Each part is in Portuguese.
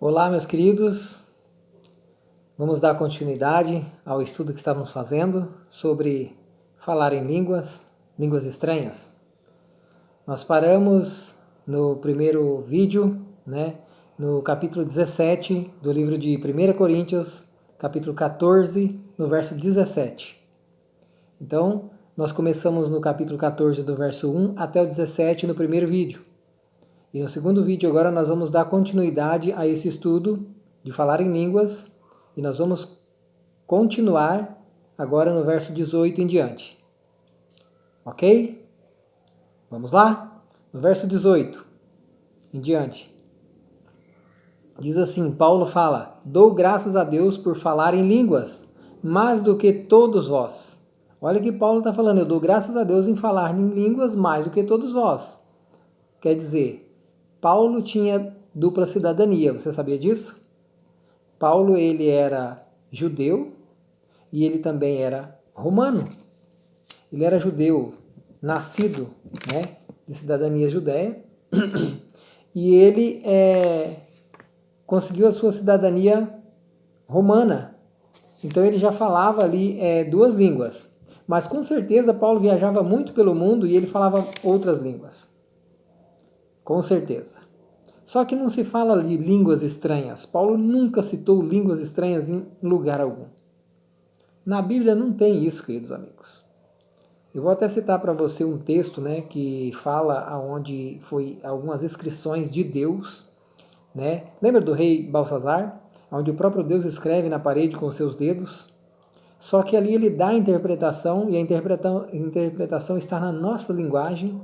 Olá, meus queridos. Vamos dar continuidade ao estudo que estávamos fazendo sobre falar em línguas estranhas. Nós paramos no primeiro vídeo, no capítulo 17 do livro de 1 Coríntios, capítulo 14, no verso 17. Então, nós começamos no capítulo 14, do verso 1 até o 17 no primeiro vídeo. E no segundo vídeo agora nós vamos dar continuidade a esse estudo de falar em línguas e nós vamos continuar agora no verso 18 em diante. Ok? Vamos lá? No verso 18 em diante. Diz assim, Paulo fala: dou graças a Deus por falar em línguas, mais do que todos vós. Olha que Paulo está falando, eu dou graças a Deus em falar em línguas mais do que todos vós. Quer dizer, Paulo tinha dupla cidadania, você sabia disso? Paulo, ele era judeu e ele também era romano. Ele era judeu, nascido, de cidadania judeia, e ele conseguiu a sua cidadania romana. Então ele já falava ali duas línguas. Mas com certeza Paulo viajava muito pelo mundo e ele falava outras línguas. Com certeza. Só que não se fala de línguas estranhas. Paulo nunca citou línguas estranhas em lugar algum. Na Bíblia não tem isso, queridos amigos. Eu vou até citar para você um texto, que fala aonde foi algumas inscrições de Deus, Lembra do rei Balsazar, onde o próprio Deus escreve na parede com seus dedos? Só que ali ele dá a interpretação e a interpretação está na nossa linguagem.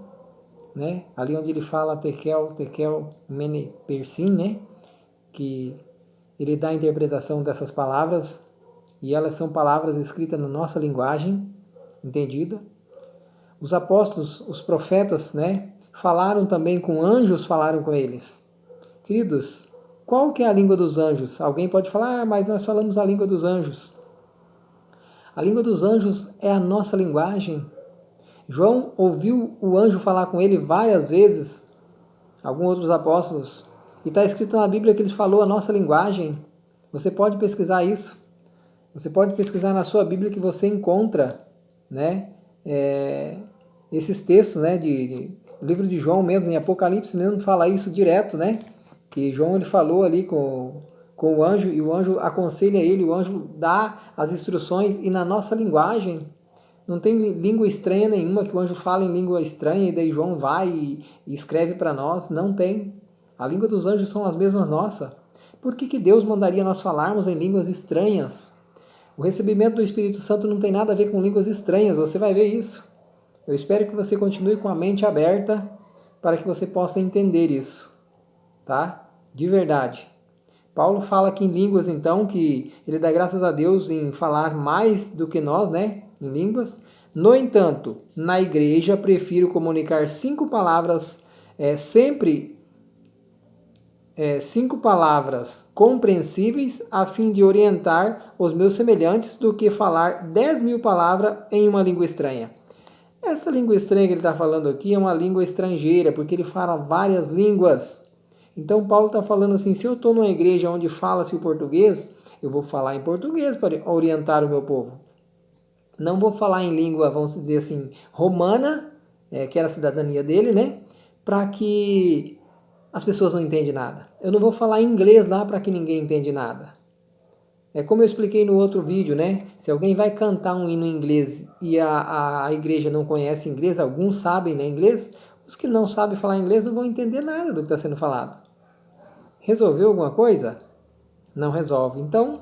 Ali onde ele fala tekel, mene, persim, que ele dá a interpretação dessas palavras e elas são palavras escritas na nossa linguagem, entendida? Os apóstolos, os profetas, falaram também com anjos, falaram com eles. Queridos, qual que é a língua dos anjos? Alguém pode falar, mas nós falamos a língua dos anjos. A língua dos anjos é a nossa linguagem. João ouviu o anjo falar com ele várias vezes, alguns outros apóstolos, e está escrito na Bíblia que ele falou a nossa linguagem. Você pode pesquisar isso. Você pode pesquisar na sua Bíblia que você encontra, esses textos, do livro de João mesmo, em Apocalipse mesmo, fala isso direto, que João ele falou ali com o anjo, e o anjo aconselha ele, o anjo dá as instruções, e na nossa linguagem, não tem língua estranha nenhuma que o anjo fala em língua estranha e daí João vai e escreve para nós. Não tem. A língua dos anjos são as mesmas nossas. Por que Deus mandaria nós falarmos em línguas estranhas? O recebimento do Espírito Santo não tem nada a ver com línguas estranhas, você vai ver isso. Eu espero que você continue com a mente aberta para que você possa entender isso, tá? De verdade. Paulo fala aqui em línguas, então, que ele dá graças a Deus em falar mais do que nós, em línguas. No entanto, na igreja, prefiro comunicar 5 palavras, sempre 5 palavras compreensíveis a fim de orientar os meus semelhantes do que falar 10.000 palavras em uma língua estranha. Essa língua estranha que ele está falando aqui é uma língua estrangeira, porque ele fala várias línguas. Então Paulo está falando assim, se eu estou numa igreja onde fala-se o português, eu vou falar em português para orientar o meu povo. Não vou falar em língua, vamos dizer assim, romana, que era a cidadania dele, para que as pessoas não entendem nada. Eu não vou falar inglês lá para que ninguém entenda nada. É como eu expliquei no outro vídeo, Se alguém vai cantar um hino em inglês e a igreja não conhece inglês, alguns sabem, inglês, os que não sabem falar inglês não vão entender nada do que está sendo falado. Resolveu alguma coisa? Não resolve. Então,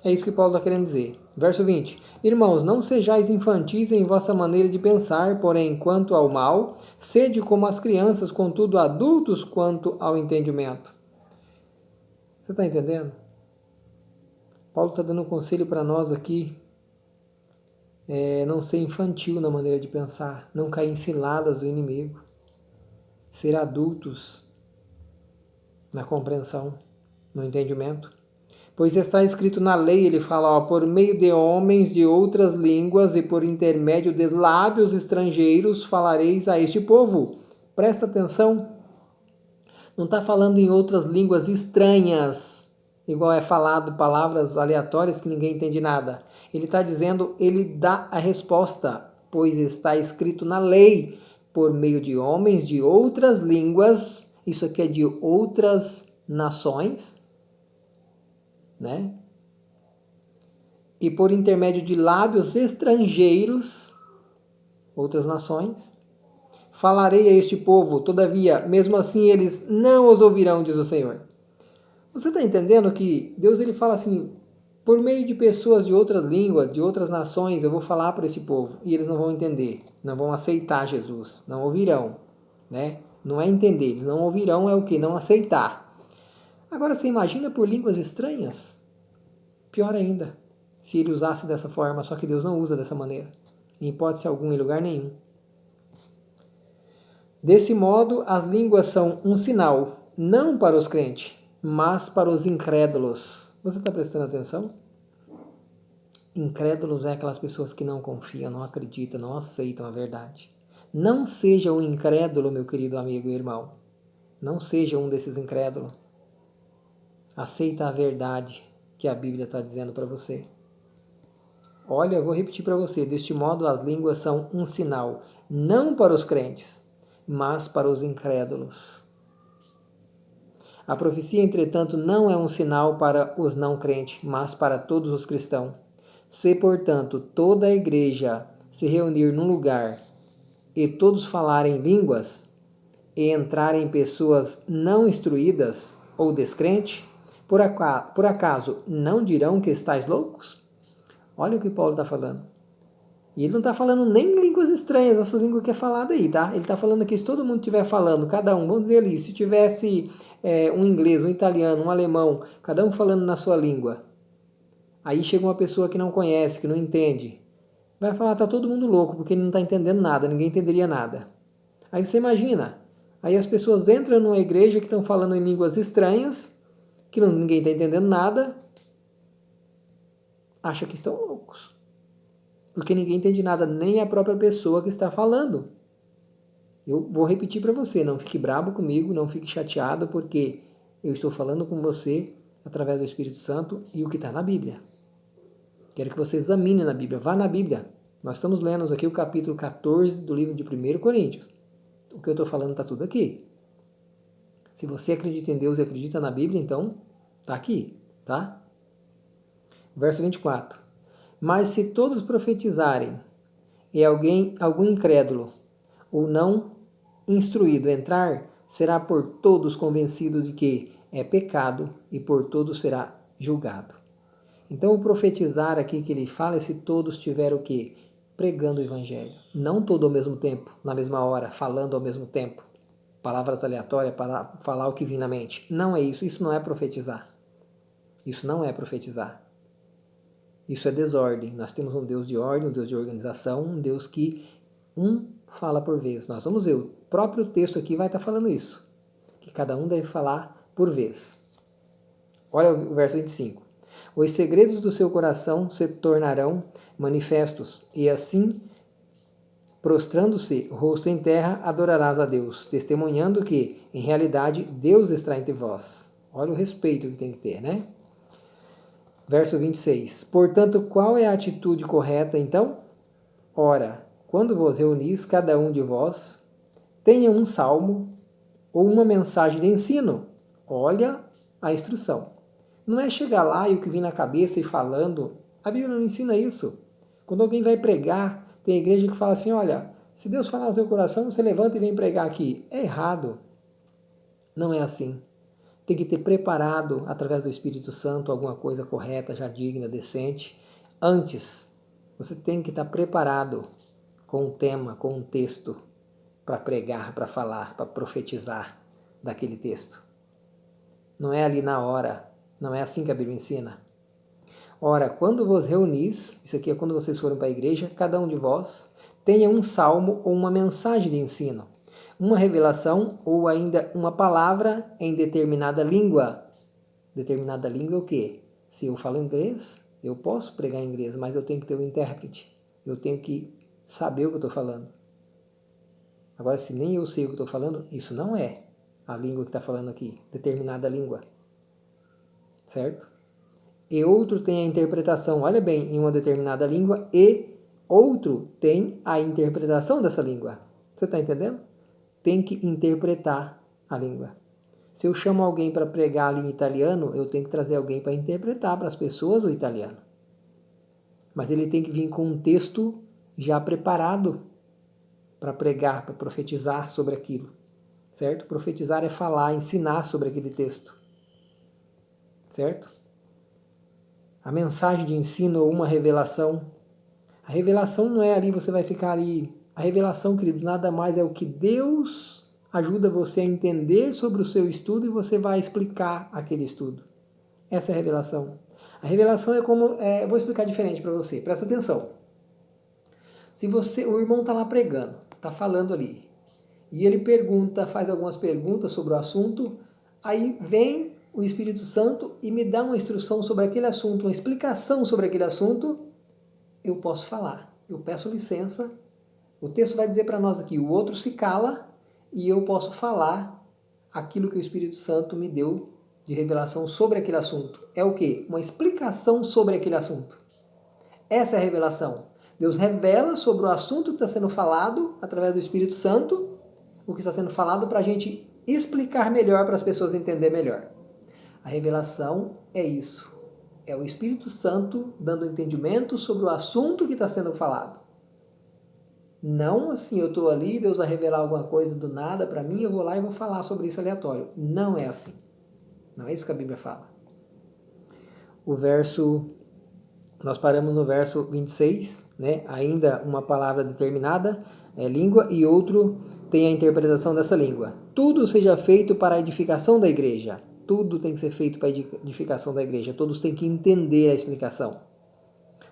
é isso que Paulo está querendo dizer. Verso 20. Irmãos, não sejais infantis em vossa maneira de pensar, porém, quanto ao mal, sede como as crianças, contudo adultos quanto ao entendimento. Você está entendendo? Paulo está dando um conselho para nós aqui. Não ser infantil na maneira de pensar, não cair em ciladas do inimigo. Ser adultos na compreensão, no entendimento. Pois está escrito na lei, ele fala, por meio de homens de outras línguas e por intermédio de lábios estrangeiros falareis a este povo. Presta atenção. Não está falando em outras línguas estranhas, igual é falado palavras aleatórias que ninguém entende nada. Ele está dizendo, ele dá a resposta, pois está escrito na lei, por meio de homens de outras línguas, isso aqui é de outras nações, né? E por intermédio de lábios estrangeiros, outras nações, falarei a este povo, todavia, mesmo assim eles não os ouvirão, diz o Senhor. Você está entendendo que Deus ele fala assim, por meio de pessoas de outra língua, de outras nações, eu vou falar para esse povo e eles não vão entender, não vão aceitar Jesus, não ouvirão, né? Não é entender, eles não ouvirão é o que? Não aceitar. Agora você imagina por línguas estranhas? Pior ainda, se ele usasse dessa forma, só que Deus não usa dessa maneira, em hipótese alguma, em lugar nenhum. Desse modo, as línguas são um sinal, não para os crentes, mas para os incrédulos. Você está prestando atenção? Incrédulos é aquelas pessoas que não confiam, não acreditam, não aceitam a verdade. Não seja um incrédulo, meu querido amigo e irmão. Não seja um desses incrédulos. Aceita a verdade que a Bíblia está dizendo para você. Olha, eu vou repetir para você. Deste modo, as línguas são um sinal, não para os crentes, mas para os incrédulos. A profecia, entretanto, não é um sinal para os não crentes, mas para todos os cristãos. Se, portanto, toda a igreja se reunir num lugar e todos falarem línguas e entrarem pessoas não instruídas ou descrentes, por acaso não dirão que estáis loucos? Olha o que Paulo está falando. E ele não está falando nem línguas estranhas, essa língua que é falada aí, tá? Ele está falando que se todo mundo estiver falando, cada um, vamos dizer ali, se tivesse um inglês, um italiano, um alemão, cada um falando na sua língua, aí chega uma pessoa que não conhece, que não entende, vai falar, tá todo mundo louco, porque ele não está entendendo nada, ninguém entenderia nada. Aí você imagina, aí as pessoas entram numa igreja que estão falando em línguas estranhas, que ninguém está entendendo nada, acha que estão loucos. Porque ninguém entende nada, nem a própria pessoa que está falando. Eu vou repetir para você, não fique bravo comigo, não fique chateado, porque eu estou falando com você através do Espírito Santo e o que está na Bíblia. Quero que você examine na Bíblia, vá na Bíblia. Nós estamos lendo aqui o capítulo 14 do livro de 1 Coríntios. O que eu estou falando está tudo aqui. Se você acredita em Deus e acredita na Bíblia, então está aqui, tá? Verso 24. Mas se todos profetizarem e algum incrédulo ou não instruído entrar, será por todos convencido de que é pecado e por todos será julgado. Então o profetizar aqui que ele fala é se todos tiveram o quê? Pregando o evangelho. Não todo ao mesmo tempo, na mesma hora, falando ao mesmo tempo. Palavras aleatórias para falar o que vem na mente. Não é isso, isso não é profetizar. Isso não é profetizar. Isso é desordem. Nós temos um Deus de ordem, um Deus de organização, um Deus que fala por vez. Nós vamos ver, o próprio texto aqui vai estar falando isso. Que cada um deve falar por vez. Olha o verso 25. Os segredos do seu coração se tornarão manifestos, e assim, prostrando-se, rosto em terra, adorarás a Deus, testemunhando que, em realidade, Deus está entre vós. Olha o respeito que tem que ter, né? Verso 26. Portanto, qual é a atitude correta, então? Ora, quando vos reunis, cada um de vós, tenha um salmo ou uma mensagem de ensino. Olha a instrução. Não é chegar lá e o que vem na cabeça e falando. A Bíblia não ensina isso. Quando alguém vai pregar, tem igreja que fala assim, olha, se Deus falar no seu coração, você levanta e vem pregar aqui. É errado. Não é assim. Tem que ter preparado, através do Espírito Santo, alguma coisa correta, já digna, decente. Antes, você tem que estar preparado com um tema, com um texto, para pregar, para falar, para profetizar daquele texto. Não é ali na hora. Não é assim que a Bíblia ensina. Ora, quando vos reunis, isso aqui é quando vocês forem para a igreja, cada um de vós tenha um salmo ou uma mensagem de ensino, uma revelação ou ainda uma palavra em determinada língua. Determinada língua é o quê? Se eu falo inglês, eu posso pregar em inglês, mas eu tenho que ter um intérprete. Eu tenho que saber o que eu estou falando. Agora, se nem eu sei o que eu estou falando, isso não é. a língua que está falando aqui, determinada língua, certo? E outro tem a interpretação, olha bem, em uma determinada língua, e outro tem a interpretação dessa língua. Você está entendendo? Tem que interpretar a língua. Se eu chamo alguém para pregar ali em italiano, eu tenho que trazer alguém para interpretar para as pessoas o italiano. Mas ele tem que vir com um texto já preparado para pregar, para profetizar sobre aquilo. Certo? Profetizar é falar, ensinar sobre aquele texto. Certo? A mensagem de ensino ou uma revelação. A revelação não é ali, você vai ficar ali. A revelação, querido, nada mais é o que Deus ajuda você a entender sobre o seu estudo e você vai explicar aquele estudo. Essa é a revelação. A revelação é como... eu vou explicar diferente para você. Presta atenção. Se o irmão está lá pregando, está falando ali, e ele pergunta, faz algumas perguntas sobre o assunto, aí vem o Espírito Santo e me dá uma instrução sobre aquele assunto, uma explicação sobre aquele assunto, eu posso falar. Eu peço licença. O texto vai dizer para nós aqui, o outro se cala e eu posso falar aquilo que o Espírito Santo me deu de revelação sobre aquele assunto. É o quê? Uma explicação sobre aquele assunto. Essa é a revelação. Deus revela sobre o assunto que está sendo falado através do Espírito Santo, o que está sendo falado para a gente explicar melhor, para as pessoas entenderem melhor. A revelação é isso. É o Espírito Santo dando entendimento sobre o assunto que está sendo falado. Não assim, eu estou ali, Deus vai revelar alguma coisa do nada para mim, eu vou lá e vou falar sobre isso aleatório. Não é assim. Não é isso que a Bíblia fala. Nós paramos no verso 26, né? Ainda uma palavra determinada, língua, e outro tem a interpretação dessa língua. Tudo seja feito para a edificação da igreja. Tudo tem que ser feito para a edificação da igreja. Todos têm que entender a explicação.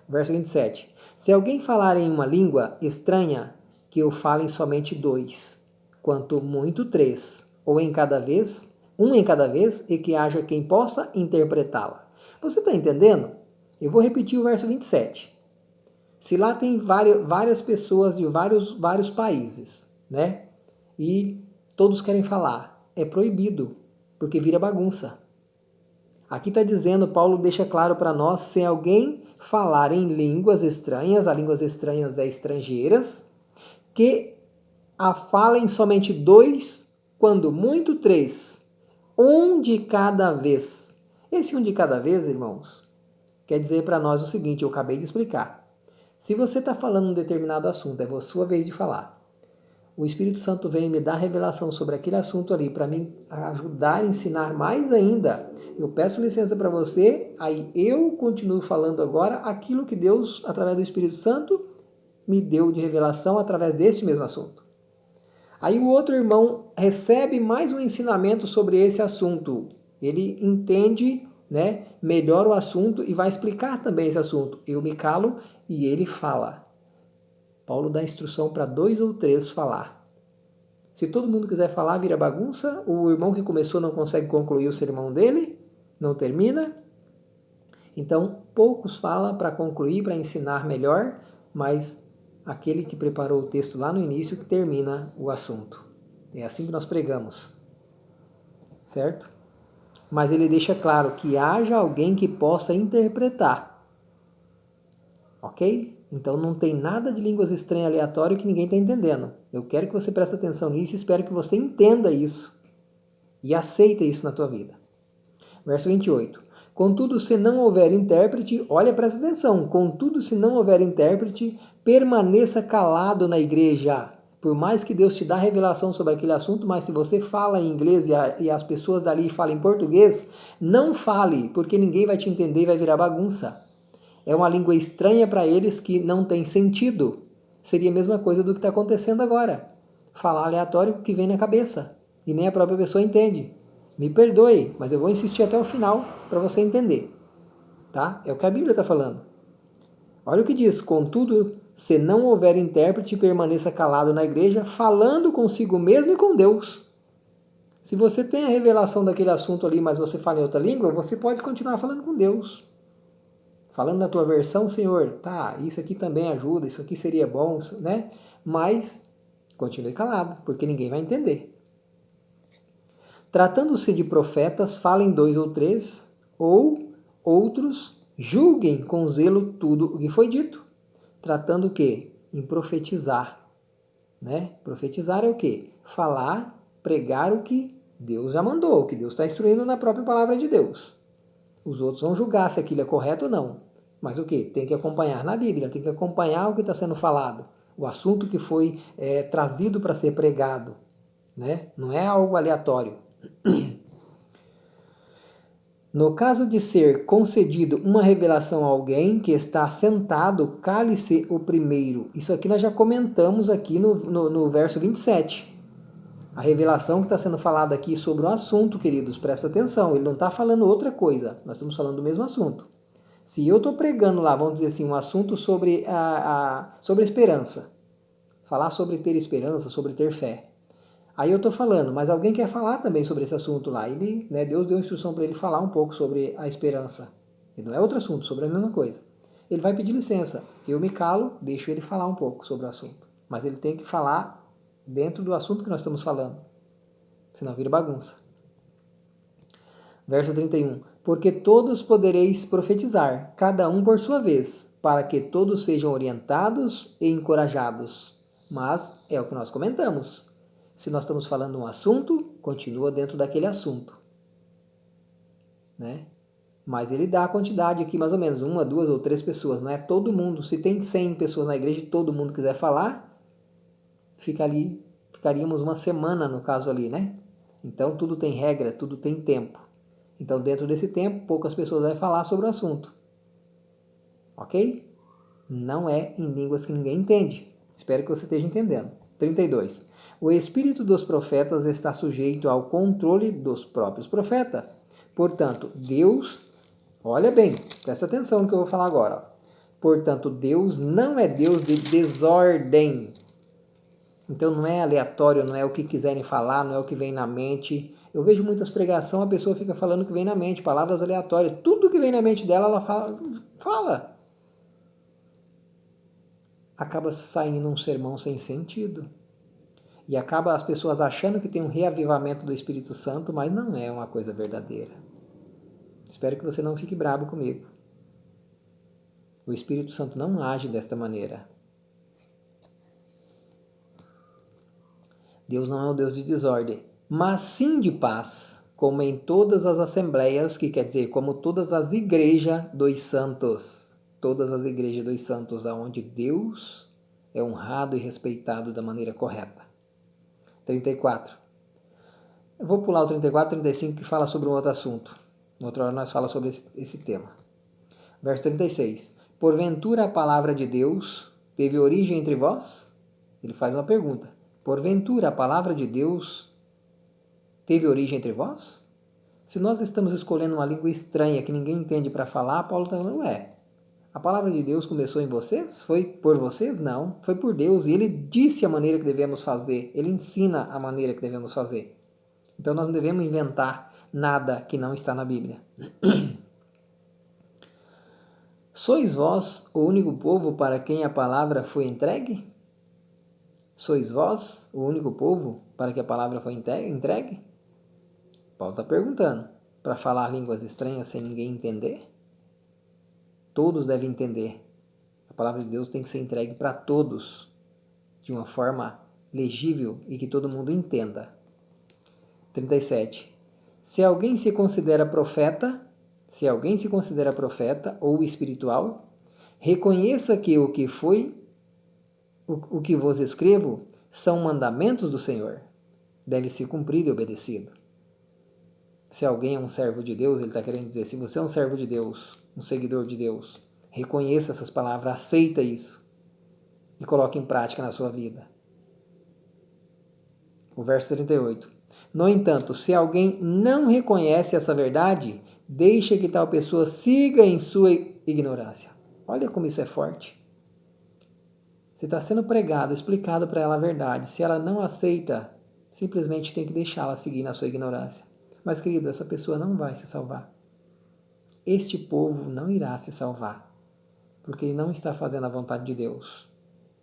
Verso 27. Se alguém falar em uma língua estranha, que eu fale somente 2, quanto muito 3, ou em cada vez, um em cada vez, e que haja quem possa interpretá-la. Você está entendendo? Eu vou repetir o verso 27. Se lá tem várias pessoas de vários países, né? E todos querem falar, é proibido, porque vira bagunça. Aqui está dizendo, Paulo deixa claro para nós, se alguém falar em línguas estranhas, as línguas estranhas é estrangeiras, que a falem somente 2, quando muito 3, um de cada vez. Esse um de cada vez, irmãos, quer dizer para nós o seguinte, eu acabei de explicar. Se você está falando um determinado assunto, é a sua vez de falar. O Espírito Santo vem me dar revelação sobre aquele assunto ali, para me ajudar a ensinar mais ainda. Eu peço licença para você, aí eu continuo falando agora aquilo que Deus, através do Espírito Santo, me deu de revelação através desse mesmo assunto. Aí o outro irmão recebe mais um ensinamento sobre esse assunto. Ele entende, né, melhor o assunto e vai explicar também esse assunto. Eu me calo e ele fala. Paulo dá instrução para 2 ou 3 falar. Se todo mundo quiser falar, vira bagunça. O irmão que começou não consegue concluir o sermão dele, não termina. Então, poucos falam para concluir, para ensinar melhor, mas aquele que preparou o texto lá no início que termina o assunto. É assim que nós pregamos. Certo? Mas ele deixa claro que haja alguém que possa interpretar. Ok? Então não tem nada de línguas estranhas aleatórias que ninguém está entendendo. Eu quero que você preste atenção nisso e espero que você entenda isso. E aceite isso na tua vida. Verso 28. Contudo, se não houver intérprete, olha, presta atenção. Contudo, se não houver intérprete, permaneça calado na igreja. Por mais que Deus te dá revelação sobre aquele assunto, mas se você fala em inglês e as pessoas dali falam em português, não fale, porque ninguém vai te entender e vai virar bagunça. É uma língua estranha para eles que não tem sentido. Seria a mesma coisa do que está acontecendo agora. Falar aleatório que vem na cabeça. E nem a própria pessoa entende. Me perdoe, mas eu vou insistir até o final para você entender. Tá? É o que a Bíblia está falando. Olha o que diz. Contudo, se não houver intérprete, permaneça calado na igreja, falando consigo mesmo e com Deus. Se você tem a revelação daquele assunto ali, mas você fala em outra língua, você pode continuar falando com Deus. Falando na tua versão, Senhor, tá, isso aqui também ajuda, isso aqui seria bom, né? Mas continue calado, porque ninguém vai entender. Tratando-se de profetas, falem 2 ou 3, ou outros julguem com zelo tudo o que foi dito. Tratando o quê? Em profetizar. Né? Profetizar é o quê? Falar, pregar o que Deus já mandou, o que Deus está instruindo na própria palavra de Deus. Os outros vão julgar se aquilo é correto ou não. Mas o quê? Tem que acompanhar na Bíblia, tem que acompanhar o que está sendo falado, o assunto que foi trazido para ser pregado. Né? Não é algo aleatório. No caso de ser concedido uma revelação a alguém que está sentado, cale-se o primeiro. Isso aqui nós já comentamos aqui no verso 27. A revelação que está sendo falada aqui sobre o assunto, queridos, presta atenção, ele não está falando outra coisa, nós estamos falando do mesmo assunto. Se eu estou pregando lá, vamos dizer assim, um assunto sobre sobre a esperança, falar sobre ter esperança, sobre ter fé. Aí eu estou falando, mas alguém quer falar também sobre esse assunto lá. Ele, né, Deus deu instrução para ele falar um pouco sobre a esperança. E não é outro assunto, sobre a mesma coisa. Ele vai pedir licença. Eu me calo, deixo ele falar um pouco sobre o assunto. Mas ele tem que falar dentro do assunto que nós estamos falando. Senão vira bagunça. Verso 31. Porque todos podereis profetizar, cada um por sua vez, para que todos sejam orientados e encorajados. Mas é o que nós comentamos. Se nós estamos falando um assunto, continua dentro daquele assunto. Né? Mas ele dá a quantidade aqui, mais ou menos, 1, 2 ou 3 pessoas. Não é todo mundo. Se tem 100 pessoas na igreja e todo mundo quiser falar, ficaríamos uma semana no caso ali, né? Então tudo tem regra, tudo tem tempo. Então dentro desse tempo, poucas pessoas vão falar sobre o assunto. Ok? Não é em línguas que ninguém entende. Espero que você esteja entendendo. 32. O espírito dos profetas está sujeito ao controle dos próprios profetas. Portanto, Deus, olha bem, presta atenção no que eu vou falar agora. Portanto, Deus não é Deus de desordem. Então não é aleatório, não é o que quiserem falar, não é o que vem na mente. Eu vejo muitas pregações, a pessoa fica falando o que vem na mente, palavras aleatórias. Tudo que vem na mente dela, ela fala. Acaba saindo um sermão sem sentido. E acaba as pessoas achando que tem um reavivamento do Espírito Santo, mas não é uma coisa verdadeira. Espero que você não fique bravo comigo. O Espírito Santo não age desta maneira. Deus não é um Deus de desordem, mas sim de paz, como em todas as assembleias, que quer dizer, como todas as igrejas dos santos. Todas as igrejas dos santos, onde Deus é honrado e respeitado da maneira correta. 34. Eu vou pular o 34 e 35 que fala sobre um outro assunto. Outra hora nós falamos sobre esse tema. Verso 36. Porventura a palavra de Deus teve origem entre vós? Ele faz uma pergunta. Porventura a palavra de Deus teve origem entre vós? Se nós estamos escolhendo uma língua estranha que ninguém entende para falar, Paulo está falando, a palavra de Deus começou em vocês? Foi por vocês? Não, foi por Deus. E Ele disse a maneira que devemos fazer. Ele ensina a maneira que devemos fazer. Então nós não devemos inventar nada que não está na Bíblia. Sois vós o único povo para quem a palavra foi entregue? Sois vós o único povo para que a palavra foi entregue? Paulo está perguntando. Para falar línguas estranhas sem ninguém entender? Todos devem entender. A palavra de Deus tem que ser entregue para todos, de uma forma legível e que todo mundo entenda. 37. Se alguém se considera profeta ou espiritual, reconheça que o que vos escrevo são mandamentos do Senhor. Deve ser cumprido e obedecido. Se alguém é um servo de Deus, ele está querendo dizer, se você é um servo de Deus, um seguidor de Deus, reconheça essas palavras, aceita isso e coloque em prática na sua vida. O verso 38. No entanto, se alguém não reconhece essa verdade, deixa que tal pessoa siga em sua ignorância. Olha como isso é forte. Se está sendo pregado, explicado para ela a verdade, se ela não aceita, simplesmente tem que deixá-la seguir na sua ignorância. Mas, querido, essa pessoa não vai se salvar. Este povo não irá se salvar, porque ele não está fazendo a vontade de Deus,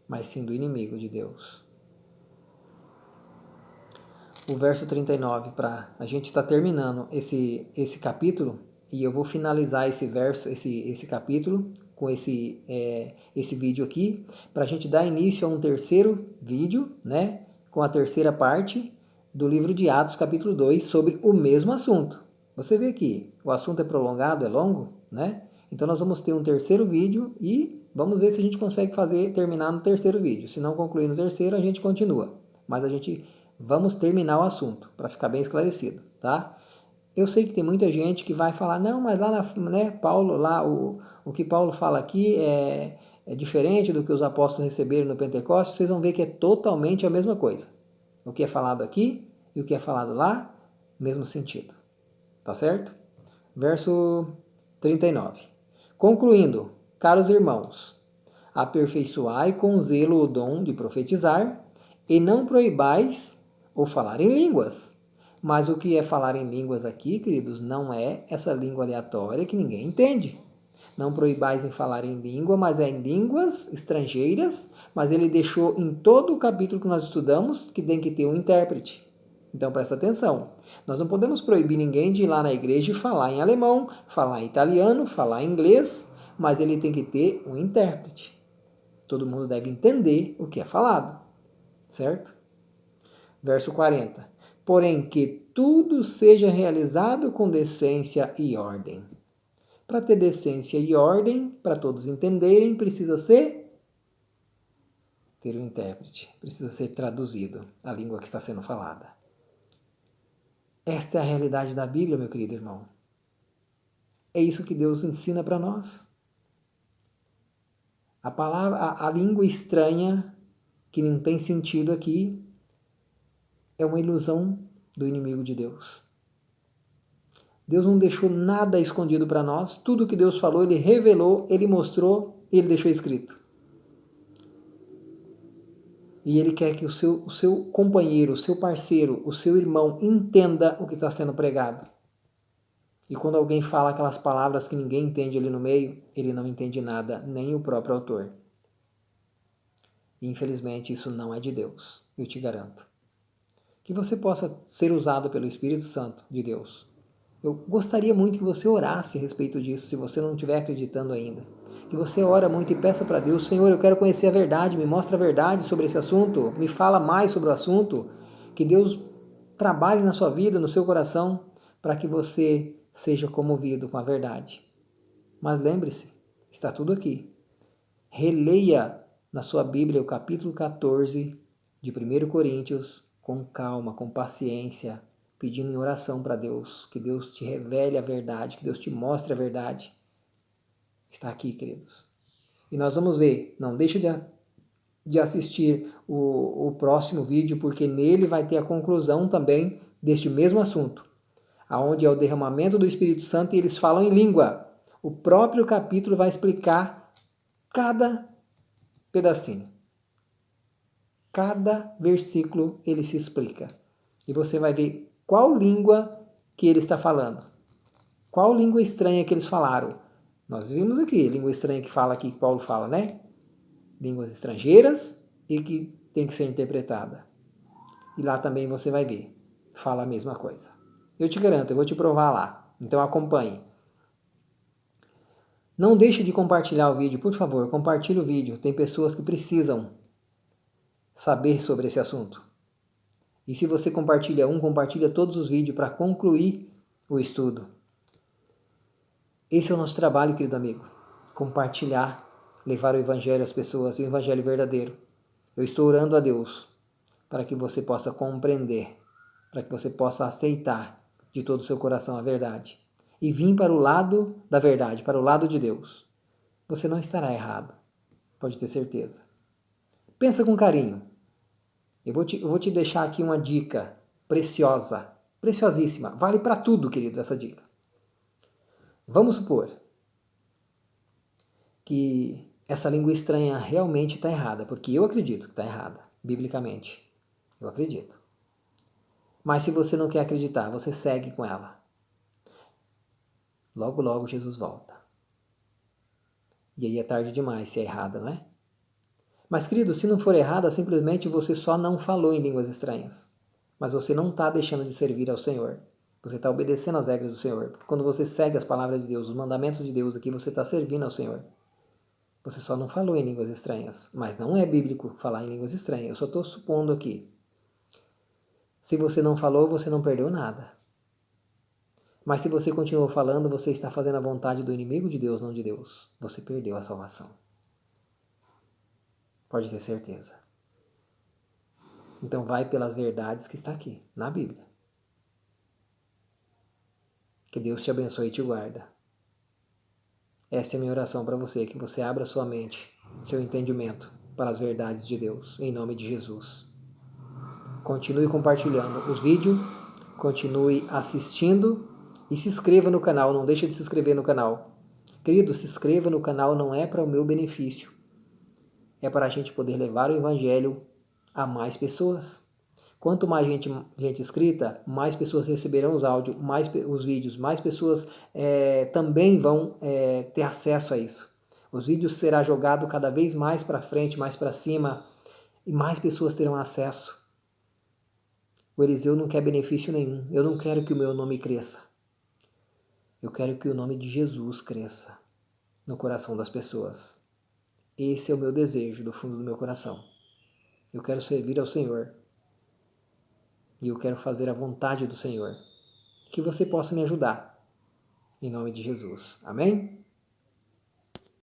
mas sim do inimigo de Deus. o verso 39, para a gente estar terminando esse capítulo, e eu vou finalizar esse verso, esse capítulo, com esse vídeo aqui, para a gente dar início a um terceiro vídeo, né, com a terceira parte do livro de Atos, capítulo 2, sobre o mesmo assunto. Você vê que o assunto é prolongado, é longo, né? Então nós vamos ter um terceiro vídeo e vamos ver se a gente consegue terminar no terceiro vídeo. Se não concluir no terceiro, a gente continua. Mas vamos terminar o assunto, para ficar bem esclarecido, tá? Eu sei que tem muita gente que vai falar, não, mas lá Paulo, lá o que Paulo fala aqui é diferente do que os apóstolos receberam no Pentecostes. Vocês vão ver que é totalmente a mesma coisa. O que é falado aqui e o que é falado lá, mesmo sentido. Tá certo? Verso 39. Concluindo, caros irmãos, aperfeiçoai com zelo o dom de profetizar e não proibais o falar em línguas. Mas o que é falar em línguas aqui, queridos, não é essa língua aleatória que ninguém entende. Não proibais em falar em língua, mas é em línguas estrangeiras, mas ele deixou em todo o capítulo que nós estudamos que tem que ter um intérprete. Então presta atenção. Nós não podemos proibir ninguém de ir lá na igreja e falar em alemão, falar em italiano, falar em inglês, mas ele tem que ter um intérprete. Todo mundo deve entender o que é falado, certo? Verso 40. Porém, que tudo seja realizado com decência e ordem. Para ter decência e ordem, para todos entenderem, precisa ter um intérprete, precisa ser traduzido a língua que está sendo falada. Esta é a realidade da Bíblia, meu querido irmão. É isso que Deus ensina para nós. A língua estranha, que não tem sentido aqui, é uma ilusão do inimigo de Deus. Deus não deixou nada escondido para nós. Tudo que Deus falou, Ele revelou, Ele mostrou e Ele deixou escrito. E Ele quer que o seu companheiro, o seu parceiro, o seu irmão entenda o que está sendo pregado. E quando alguém fala aquelas palavras que ninguém entende ali no meio, ele não entende nada, nem o próprio autor. E infelizmente isso não é de Deus, eu te garanto. Que você possa ser usado pelo Espírito Santo de Deus. Eu gostaria muito que você orasse a respeito disso, se você não estiver acreditando ainda. Que você ora muito e peça para Deus, Senhor, eu quero conhecer a verdade, me mostra a verdade sobre esse assunto, me fala mais sobre o assunto. Que Deus trabalhe na sua vida, no seu coração, para que você seja comovido com a verdade. Mas lembre-se, está tudo aqui. Releia na sua Bíblia o capítulo 14 de 1 Coríntios com calma, com paciência, pedindo em oração para Deus, que Deus te revele a verdade, que Deus te mostre a verdade. Está aqui, queridos. E nós vamos ver, não deixe de assistir o próximo vídeo, porque nele vai ter a conclusão também deste mesmo assunto, aonde é o derramamento do Espírito Santo e eles falam em língua. O próprio capítulo vai explicar cada pedacinho. Cada versículo ele se explica. E você vai ver qual língua que ele está falando. Qual língua estranha que eles falaram. Nós vimos aqui, língua estranha que fala aqui, que Paulo fala, né? Línguas estrangeiras e que tem que ser interpretada. E lá também você vai ver. Fala a mesma coisa. Eu te garanto, eu vou te provar lá. Então acompanhe. Não deixe de compartilhar o vídeo, por favor, compartilhe o vídeo. Tem pessoas que precisam saber sobre esse assunto. E se você compartilha compartilha todos os vídeos para concluir o estudo. Esse é o nosso trabalho, querido amigo. Compartilhar, levar o Evangelho às pessoas, o Evangelho verdadeiro. Eu estou orando a Deus para que você possa compreender, para que você possa aceitar de todo o seu coração a verdade. E vir para o lado da verdade, para o lado de Deus. Você não estará errado, pode ter certeza. Pensa com carinho. Eu vou te deixar aqui uma dica preciosa, preciosíssima. Vale para tudo, querido, essa dica. Vamos supor que essa língua estranha realmente está errada, porque eu acredito que está errada, biblicamente. Eu acredito. Mas se você não quer acreditar, você segue com ela. Logo, logo Jesus volta. E aí é tarde demais se é errada, não é? Mas, querido, se não for errada, simplesmente você só não falou em línguas estranhas. mas você não está deixando de servir ao Senhor. Você está obedecendo às regras do Senhor. Porque quando você segue as palavras de Deus, os mandamentos de Deus aqui, você está servindo ao Senhor. Você só não falou em línguas estranhas. Mas não é bíblico falar em línguas estranhas. Eu só estou supondo aqui. Se você não falou, você não perdeu nada. Mas se você continuou falando, você está fazendo a vontade do inimigo de Deus, não de Deus. Você perdeu a salvação. Pode ter certeza. Então vai pelas verdades que está aqui, na Bíblia. Que Deus te abençoe e te guarda. Essa é a minha oração para você, que você abra sua mente, seu entendimento para as verdades de Deus, em nome de Jesus. Continue compartilhando os vídeos, continue assistindo e se inscreva no canal, não deixe de se inscrever no canal. Querido, se inscreva no canal, não é para o meu benefício, é para a gente poder levar o Evangelho a mais pessoas. Quanto mais gente inscrita, mais pessoas receberão os áudios, mais os vídeos, mais pessoas também vão ter acesso a isso. Os vídeos serão jogados cada vez mais para frente, mais para cima, e mais pessoas terão acesso. O Eliseu não quer benefício nenhum. Eu não quero que o meu nome cresça. Eu quero que o nome de Jesus cresça no coração das pessoas. Esse é o meu desejo do fundo do meu coração. Eu quero servir ao Senhor. E eu quero fazer a vontade do Senhor. Que você possa me ajudar. Em nome de Jesus. Amém?